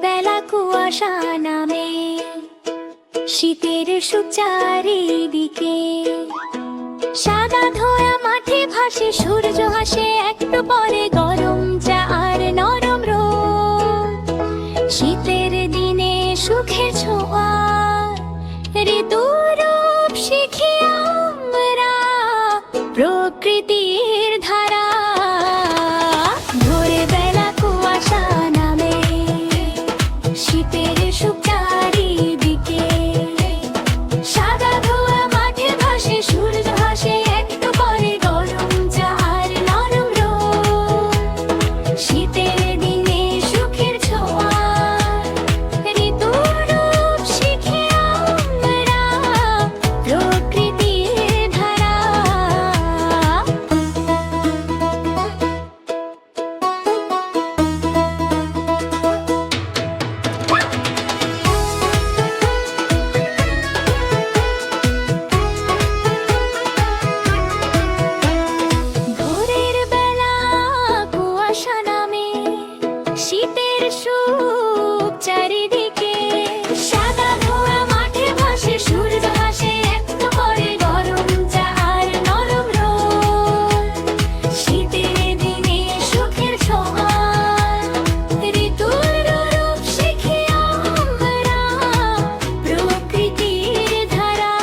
বেলা কুয়াশা নামে, শীতের সুখ চারিদিকে। সাদা ধোয়া মাঠে ভাসে, সূর্য হাসে, একটু পরে গরম চা আর নরম রোদ। শীতের দিনে সুখের ছোঁয়া, ঋতুর রূপ শিখি আমরা, প্রকৃতির ধারা। ভোরে বেলা কুয়াশা নামে, শীতের সুখ চারিদিকে। সাদা ধোয়া মাঠে ভাসে, সূর্য হাসে, একটু পরে গরম চা আর নরম রোদ। শীতের দিনে সুখের ছোঁয়া, ঋতুর রূপ শিখি আমরা, প্রকৃতির ধারা। ভোরের বেলা কুয়াশা নামে, শীতের সুখ চারিদিকে। সাদা ধোয়া মাঠে ভাসে, সূর্য হাসে, একটু পরে গরম চা আর নরম রোদ। শীতের দিনে সুখের ছোঁয়া, ঋতুর রূপ শিখি আমরা, প্রকৃতির ধারা।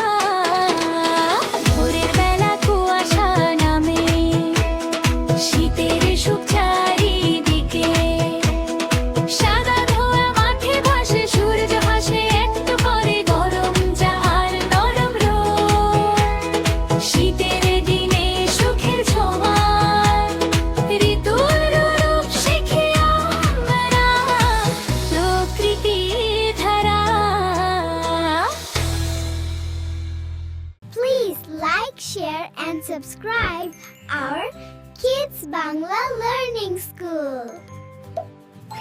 ভোরের বেলা কুয়াশা নামে, শীতের সুখ চারিদিকে। সাদা ধোয়া মাঠে ভাসে, সূর্য হাসে, একটু পরে গরম চা আর নরম রোদ। শীতের দিনে সুখের ছোঁয়া, ঋতুর রূপ শিখি আমরা, প্রকৃতির ধারা। Please like, share, and subscribe our Kids Bangla Learning School.